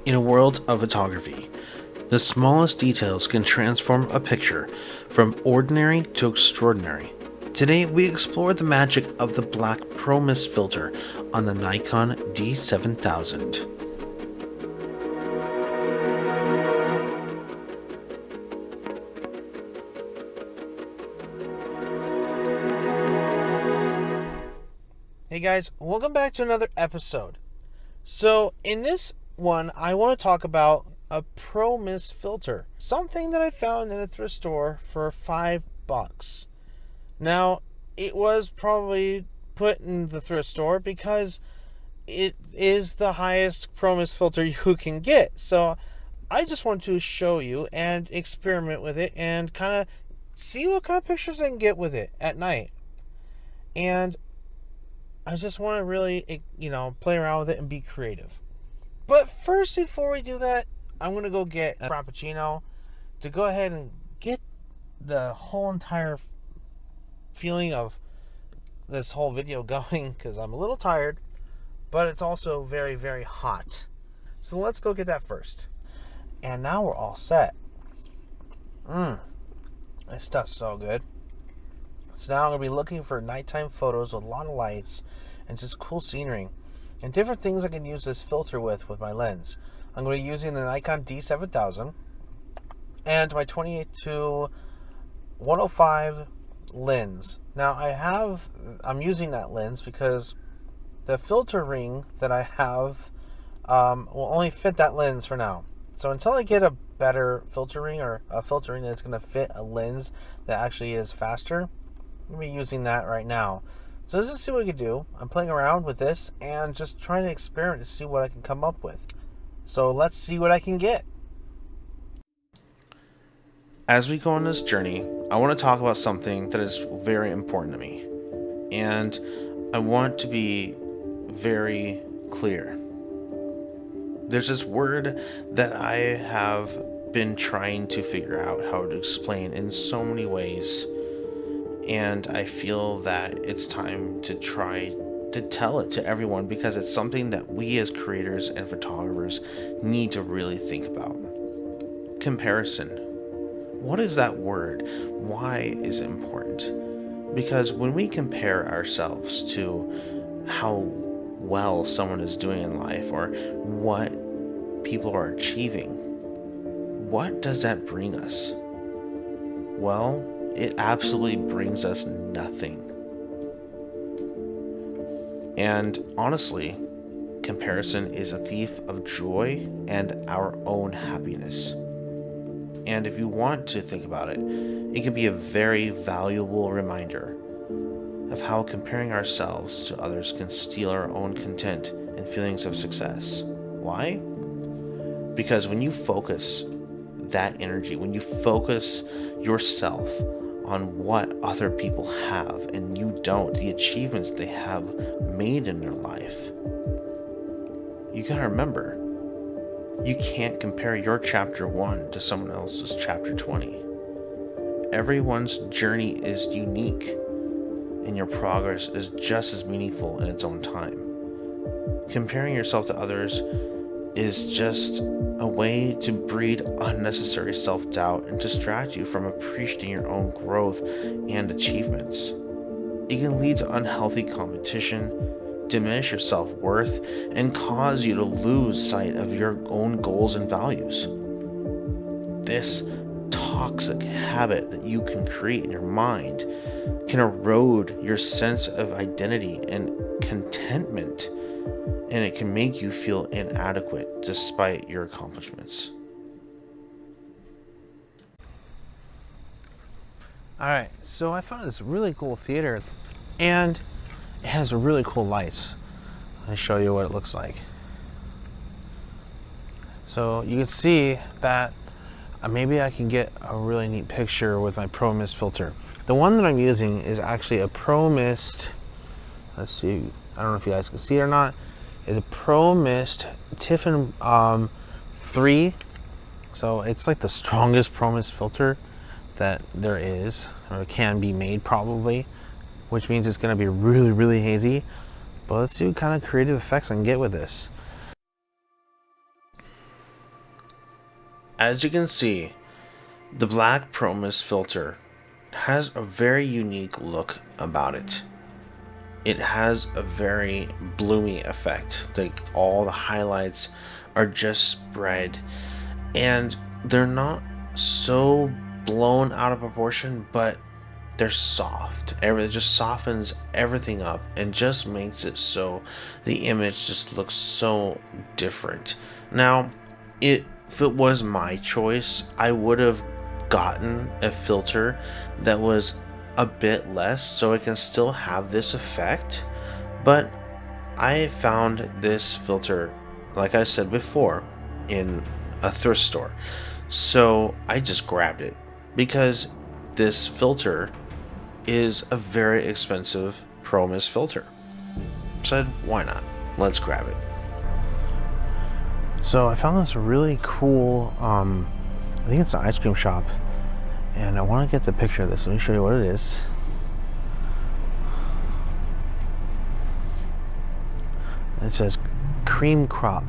In a world of photography, the smallest details can transform a picture from ordinary to extraordinary. Today, we explore the magic of the Black Pro Mist filter on the Nikon D7000. Hey guys, welcome back to another episode. So in this one, I want to talk about a Pro Mist filter, something that I found in a thrift store for $5. Now, it was probably put in the thrift store because it is the highest Pro Mist filter you can get. So I just want to show you and experiment with it and kind of see what kind of pictures I can get with it at night. And I just want to really, play around with it and be creative. But first, before we do that, I'm going to go get a Frappuccino to go ahead and get the whole entire feeling of this whole video going, because I'm a little tired, but it's also very, very hot. So let's go get that first. And now we're all set. This stuff's so good. So now I'm going to be looking for nighttime photos with a lot of lights and just cool scenery and different things I can use this filter with my lens. I'm going to be using the Nikon D7000 and my 28-105 lens. Now I'm using that lens because the filter ring that I have will only fit that lens for now. So until I get a better filter ring or a filter ring that's going to fit a lens that actually is faster, I'm going to be using that right now. So let's just see what we can do. I'm playing around with this and just trying to experiment to see what I can come up with. So let's see what I can get. As we go on this journey, I want to talk about something that is very important to me. And I want to be very clear. There's this word that I have been trying to figure out how to explain in so many ways. And I feel that it's time to try to tell it to everyone because it's something that we as creators and photographers need to really think about. Comparison. What is that word? Why is it important? Because when we compare ourselves to how well someone is doing in life or what people are achieving, what does that bring us? Well, it absolutely brings us nothing. And honestly, comparison is a thief of joy and our own happiness. And if you want to think about it, it can be a very valuable reminder of how comparing ourselves to others can steal our own content and feelings of success. Why? Because when you focus that energy, when you focus yourself on what other people have and you don't, the achievements they have made in their life, you gotta remember, you can't compare your chapter 1 to someone else's chapter 20. Everyone's journey is unique and your progress is just as meaningful in its own time. Comparing yourself to others is just a way to breed unnecessary self-doubt and distract you from appreciating your own growth and achievements. It can lead to unhealthy competition, diminish your self-worth, and cause you to lose sight of your own goals and values. This toxic habit that you can create in your mind can erode your sense of identity and contentment, and it can make you feel inadequate despite your accomplishments. Alright, so I found this really cool theater, and it has really cool lights. I'll show you what it looks like. So you can see that maybe I can get a really neat picture with my Pro Mist filter. The one that I'm using is actually a Pro Mist, let's see, I don't know if you guys can see it or not, is a Pro Mist Tiffen 3. So it's like the strongest Pro Mist filter that there is, or can be made probably, which means it's going to be really, really hazy. But let's see what kind of creative effects I can get with this. as you can see, the Black Pro Mist filter has a very unique look about it. It has a very bloomy effect. Like all the highlights are just spread, and they're not so blown out of proportion, but they're soft. It just softens everything up and just makes it so the image just looks so different. Now, if it was my choice, I would have gotten a filter that was a bit less so it can still have this effect, but I found this filter, like I said before, in a thrift store. So I just grabbed it because this filter is a very expensive Pro Mist filter. Said, why not? Let's grab it. So I found this really cool, I think it's an ice cream shop, and I want to get the picture of this. Let me show you what it is. It says cream crop,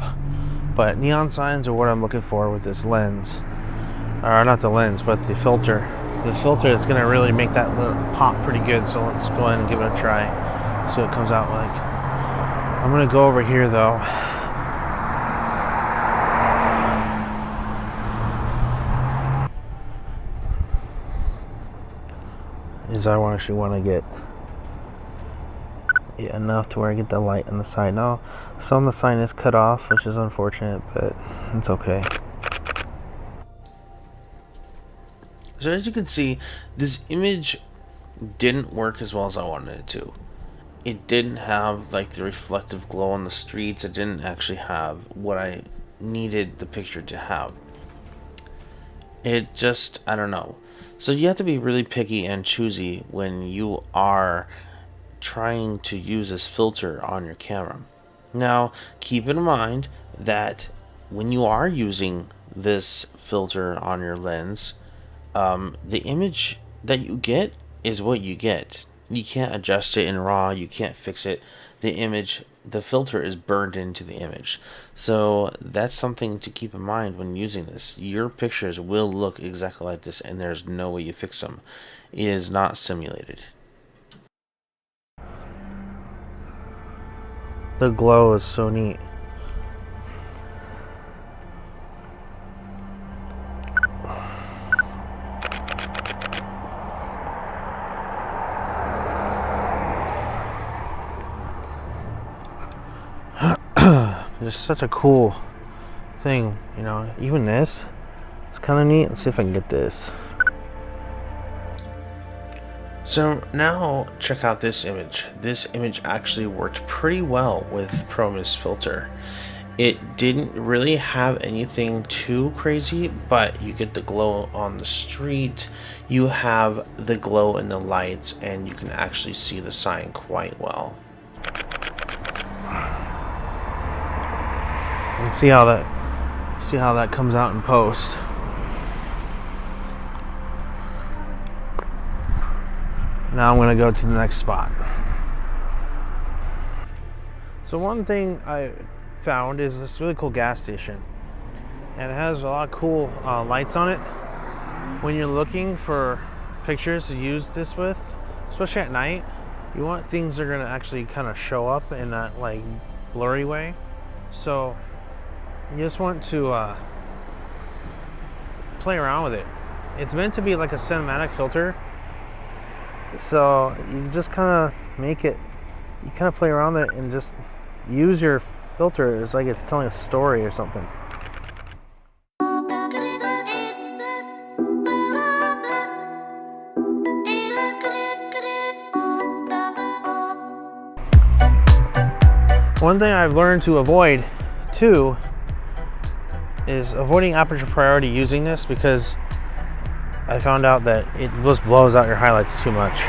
but neon signs are what I'm looking for with this lens. Or not the lens, but the filter. The filter is going to really make that pop pretty good, so let's go ahead and give it a try. See what it comes out like. I'm going to go over here though. I actually want to get enough to where I get the light on the side. Now, some of the sign is cut off, which is unfortunate, but it's okay. So as you can see, this image didn't work as well as I wanted it to. It didn't have like the reflective glow on the streets. It didn't actually have what I needed the picture to have. It just, I don't know. So you have to be really picky and choosy when you are trying to use this filter on your camera. Now, keep in mind that when you are using this filter on your lens, the image that you get is what you get. You can't adjust it in RAW, you can't fix it. The filter is burned into the image. So that's something to keep in mind when using this. Your pictures will look exactly like this, and there's no way you fix them. It is not simulated. The glow is so neat. It's such a cool thing, you know. Even this, it's kind of neat. Let's see if I can get this. So now check out this image. This image actually worked pretty well with Pro Mist filter. It didn't really have anything too crazy, but you get the glow on the street, you have the glow in the lights, and you can actually see the sign quite well. And see how that comes out in post. Now I'm going to go to the next spot. So one thing I found is this really cool gas station, and it has a lot of cool lights on it. When you're looking for pictures to use this with, especially at night, you want things that are going to actually kind of show up in that like blurry way. So you just want to play around with it. It's meant to be like a cinematic filter, so you just kind of make it, you kind of play around with it and just use your filter as like it's telling a story or something. One thing I've learned to avoid too is avoiding aperture priority using this, because I found out that it just blows out your highlights too much.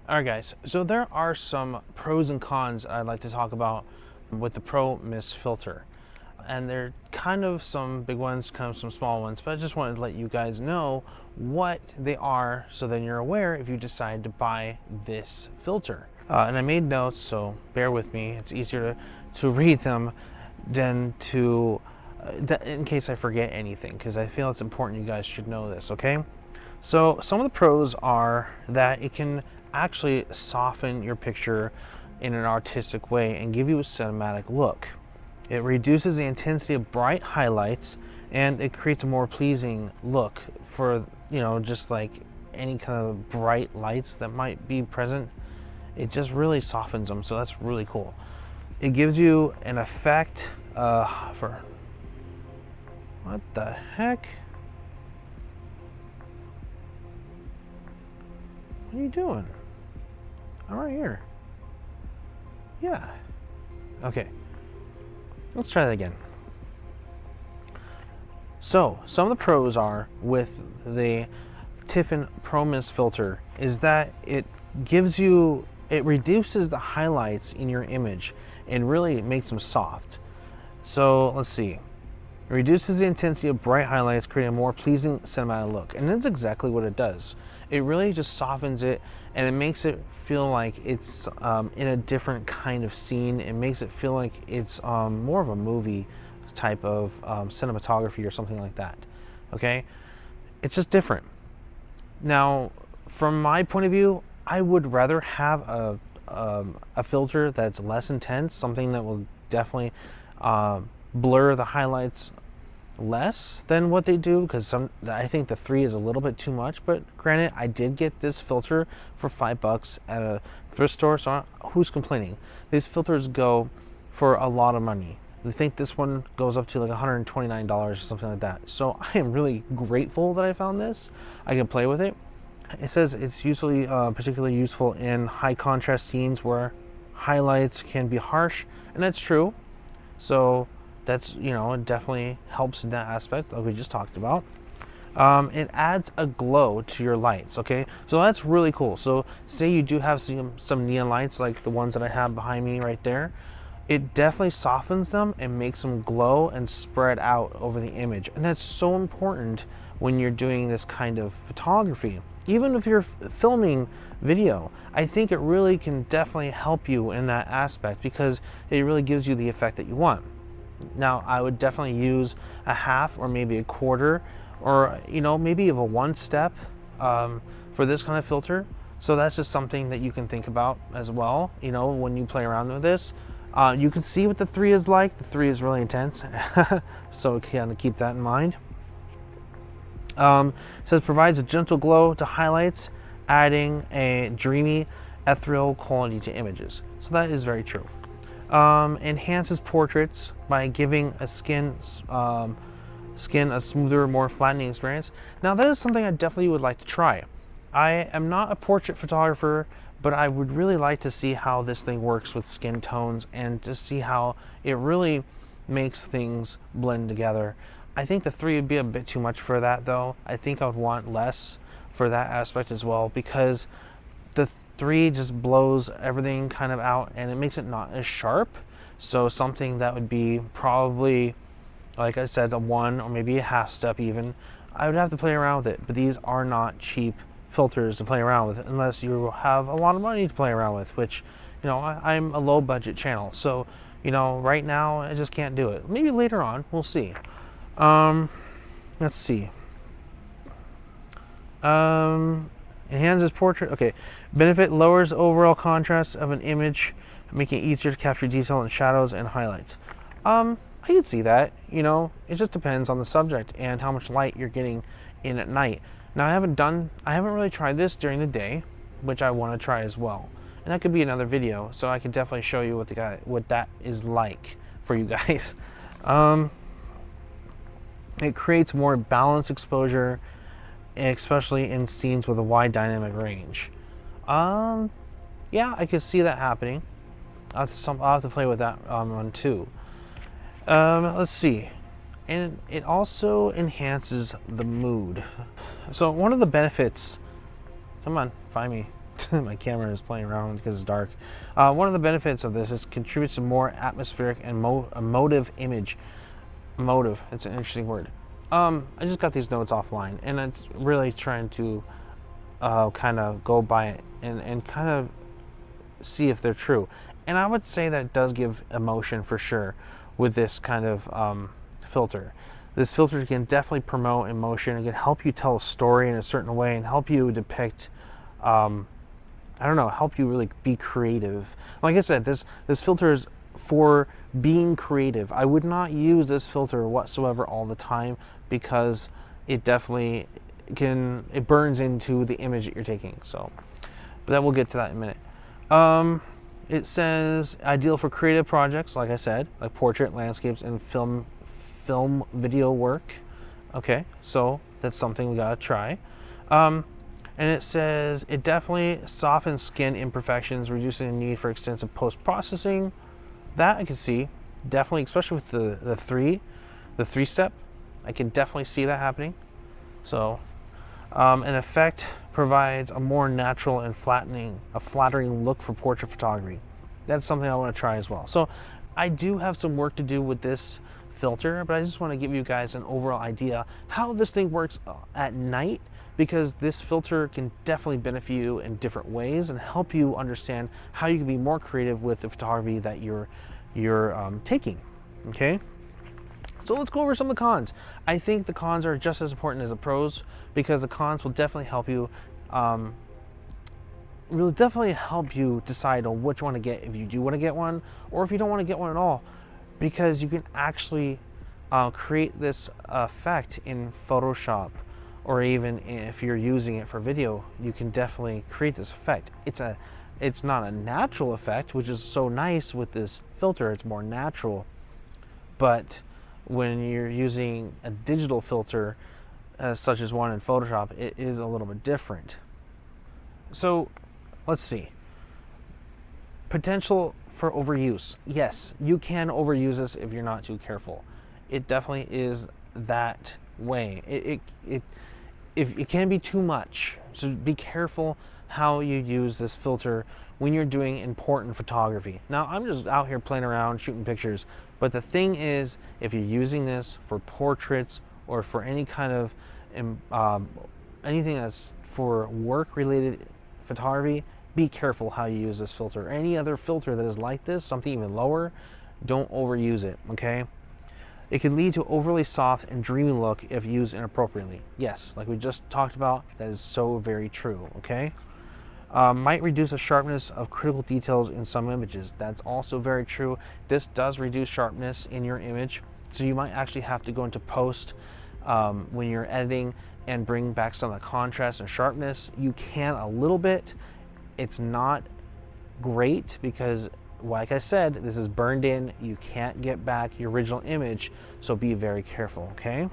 Alright guys, so there are some pros and cons I'd like to talk about with the Pro Mist filter. And they're kind of some big ones, kind of some small ones, but I just wanted to let you guys know what they are so then you're aware if you decide to buy this filter. And I made notes, so bear with me. It's easier to read them than to, in case I forget anything, because I feel it's important you guys should know this, okay? So some of the pros are that it can actually soften your picture in an artistic way and give you a cinematic look. It reduces the intensity of bright highlights and it creates a more pleasing look for, you know, just like any kind of bright lights that might be present. It just really softens them, so that's really cool. It gives you an effect for, what the heck? What are you doing? I'm right here. Yeah. Okay. Let's try that again. So, some of the pros are with the Tiffen Pro Mist filter is that it reduces the highlights in your image and really makes them soft. So, let's see. It reduces the intensity of bright highlights, creating a more pleasing cinematic look. And that's exactly what it does. It really just softens it and it makes it feel like it's in a different kind of scene. It makes it feel like it's more of a movie type of cinematography or something like that. Okay? It's just different. Now, from my point of view, I would rather have a filter that's less intense, something that will definitely blur the highlights less than what they do, because I think the 3 is a little bit too much. But granted, I did get this filter for $5 at a thrift store, so who's complaining? These filters go for a lot of money. I think this one goes up to like $129 or something like that. So I am really grateful that I found this. I can play with it. It says it's usually particularly useful in high contrast scenes where highlights can be harsh, and that's true. So that's, you know, it definitely helps in that aspect like we just talked about. It adds a glow to your lights, okay? So that's really cool. So say you do have some neon lights like the ones that I have behind me right there. It definitely softens them and makes them glow and spread out over the image. And that's so important when you're doing this kind of photography. Even if you're filming video, I think it really can definitely help you in that aspect because it really gives you the effect that you want. Now, I would definitely use a half or maybe a quarter or, you know, maybe of a 1 step for this kind of filter. So that's just something that you can think about as well, you know, when you play around with this. You can see what the 3 is like. The 3 is really intense, so kind of keep that in mind. It says provides a gentle glow to highlights, adding a dreamy, ethereal quality to images. So that is very true. Enhances portraits by giving a skin a smoother, more flattening experience. Now that is something I definitely would like to try. I am not a portrait photographer, but I would really like to see how this thing works with skin tones and to see how it really makes things blend together. I think the 3 would be a bit too much for that though. I think I would want less for that aspect as well, because the 3 just blows everything kind of out and it makes it not as sharp. So something that would be probably, like I said, a 1 or maybe a half step even, I would have to play around with it. But these are not cheap filters to play around with unless you have a lot of money to play around with, which, you know, I'm a low budget channel, so, you know, right now I just can't do it. Maybe later on, we'll see. Let's see. Enhances portrait. Okay. Benefit lowers overall contrast of an image, making it easier to capture detail in shadows and highlights. I can see that, you know, it just depends on the subject and how much light you're getting in at night. Now I haven't really tried this during the day, which I want to try as well. And that could be another video, so I could definitely show you what that is like for you guys. It creates more balanced exposure, especially in scenes with a wide dynamic range. Yeah, I could see that happening. I'll have to play with that one too. Let's see. And it also enhances the mood. So one of the benefits, come on, find me. My camera is playing around because it's dark. One of the benefits of this is contributes to more atmospheric and emotive image. Emotive, it's an interesting word. I just got these notes offline, and it's really trying to kind of go by it and kind of see if they're true. And I would say that it does give emotion for sure with this kind of filter. This filter can definitely promote emotion. It can help you tell a story in a certain way and help you depict, I don't know, help you really be creative. Like I said, this filter is for being creative. I would not use this filter whatsoever all the time because it definitely it burns into the image that you're taking. So, but then we'll get to that in a minute. It says ideal for creative projects, like I said, like portrait, landscapes, and film video work. Okay, so that's something we gotta try. And it says it definitely softens skin imperfections, reducing the need for extensive post-processing. That I can see, definitely, especially with the three step. I can definitely see that happening. So, an effect provides a more natural and flattering look for portrait photography. That's something I want to try as well. So, I do have some work to do with this filter, but I just want to give you guys an overall idea how this thing works at night, because this filter can definitely benefit you in different ways and help you understand how you can be more creative with the photography that you're taking. Okay, so let's go over some of the cons. I think the cons are just as important as the pros, because the cons will definitely help you decide on which one to get if you do want to get one, or if you don't want to get one at all, because you can actually create this effect in Photoshop, or even if you're using it for video, you can definitely create this effect. It's not a natural effect, which is so nice with this filter. It's more natural, but when you're using a digital filter, such as one in Photoshop, it is a little bit different. So let's see. Potential for overuse. Yes, you can overuse this if you're not too careful. It definitely is that way. It can be too much, so be careful how you use this filter when you're doing important photography. Now, I'm just out here playing around, shooting pictures, but the thing is, if you're using this for portraits or for any kind of anything that's for work-related photography, be careful how you use this filter. Any other filter that is like this, something even lower, don't overuse it, okay? It can lead to overly soft and dreamy look if used inappropriately. Yes, like we just talked about, that is so very true, okay? Might reduce the sharpness of critical details in some images. That's also very true. This does reduce sharpness in your image, so you might actually have to go into post when you're editing and bring back some of the contrast and sharpness. You can a little bit. It's not great because, like I said, this is burned in. You can't get back your original image, so be very careful, okay?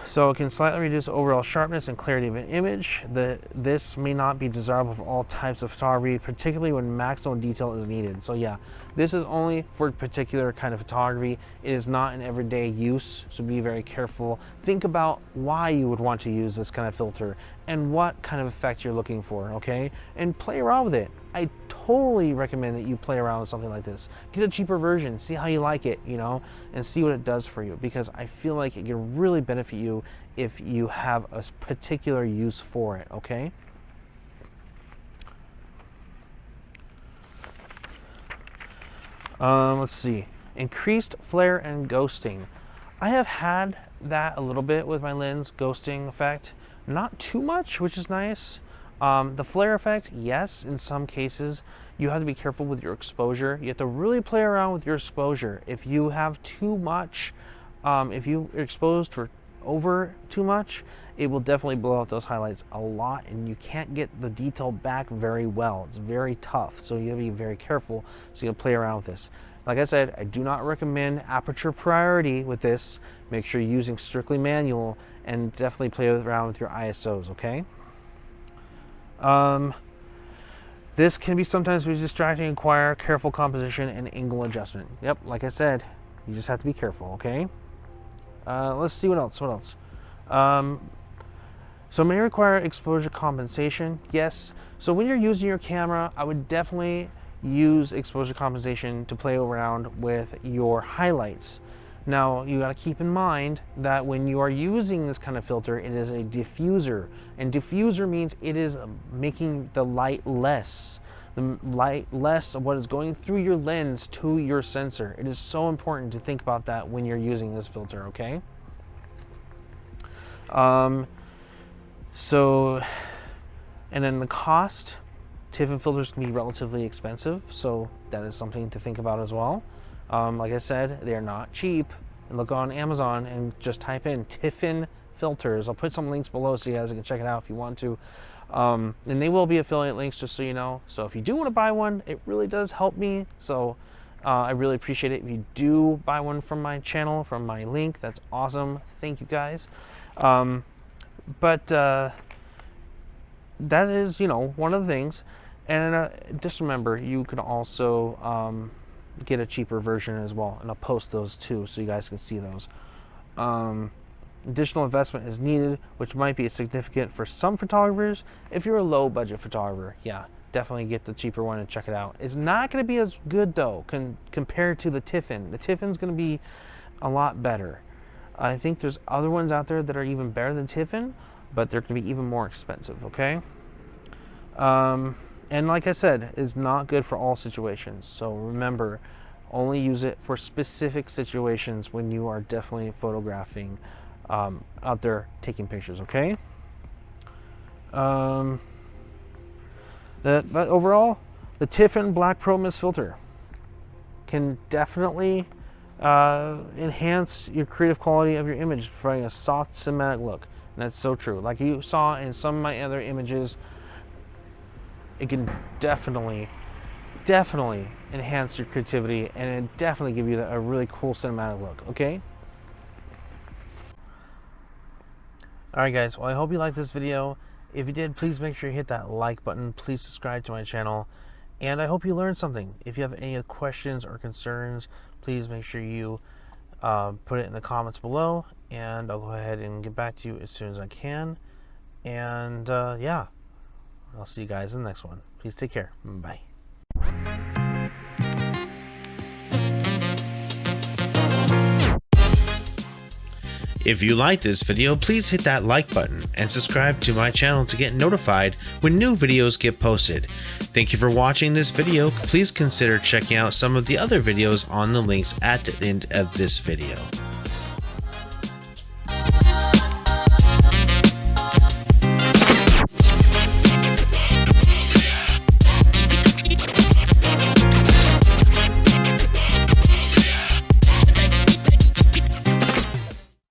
So it can slightly reduce overall sharpness and clarity of an image. This may not be desirable for all types of photography, particularly when maximum detail is needed. So yeah, this is only for particular kind of photography. It is not in everyday use, so be very careful. Think about why you would want to use this kind of filter and what kind of effect you're looking for, okay? And play around with it. I totally recommend that you play around with something like this. Get a cheaper version, see how you like it, you know, and see what it does for you, because I feel like it can really benefit you if you have a particular use for it, okay? Let's see. Increased flare and ghosting. I have had that a little bit with my lens, ghosting effect. Not too much, which is nice. The flare effect, yes, in some cases. You have to be careful with your exposure. You have to really play around with your exposure. If you have too much, if you are exposed for over too much, it will definitely blow out those highlights a lot, and you can't get the detail back very well. It's very tough, so you have to be very careful. So you have to play around with this. Like I said, I do not recommend aperture priority with this. Make sure you're using strictly manual, and definitely play around with your ISOs, okay? This can be sometimes distracting and require careful composition and angle adjustment. Yep, like I said, you just have to be careful, okay? Let's see what else. So it may require exposure compensation, yes. So when you're using your camera, I would definitely use exposure compensation to play around with your highlights. Now, you gotta keep in mind that when you are using this kind of filter, it is a diffuser. And diffuser means it is making the light less. The light less of what is going through your lens to your sensor. It is so important to think about that when you're using this filter, okay? And then the cost, Tiffen filters can be relatively expensive, so that is something to think about as well. Like I said, they're not cheap. Look on Amazon and just type in Tiffen filters. I'll put some links below so you guys can check it out if you want to. And they will be affiliate links, just so you know. So if you do want to buy one, it really does help me. So I really appreciate it if you do buy one from my channel, from my link. That's awesome. Thank you guys. That is, you know, one of the things. And just remember, you can also get a cheaper version as well, and I'll post those too so you guys can see those. Additional investment is needed, which might be significant for some photographers. If you're a low budget photographer, yeah, definitely get the cheaper one and check it out. It's not going to be as good though compared to the Tiffen. The Tiffen's going to be a lot better. I think there's other ones out there that are even better than Tiffen, but they're going to be even more expensive, okay? And like I said, it's not good for all situations. So remember, only use it for specific situations when you are definitely photographing out there taking pictures, okay? But overall, the Tiffen Black Pro Mist filter can definitely enhance your creative quality of your image, providing a soft cinematic look. And that's so true. Like you saw in some of my other images, it can definitely enhance your creativity, and it definitely give you a really cool cinematic look, okay? Alright guys, well I hope you liked this video. If you did, please make sure you hit that like button. Please subscribe to my channel. And I hope you learned something. If you have any questions or concerns, please make sure you put it in the comments below, and I'll go ahead and get back to you as soon as I can. And yeah, I'll see you guys in the next one. Please take care. Bye. If you liked this video, please hit that like button and subscribe to my channel to get notified when new videos get posted. Thank you for watching this video. Please consider checking out some of the other videos on the links at the end of this video.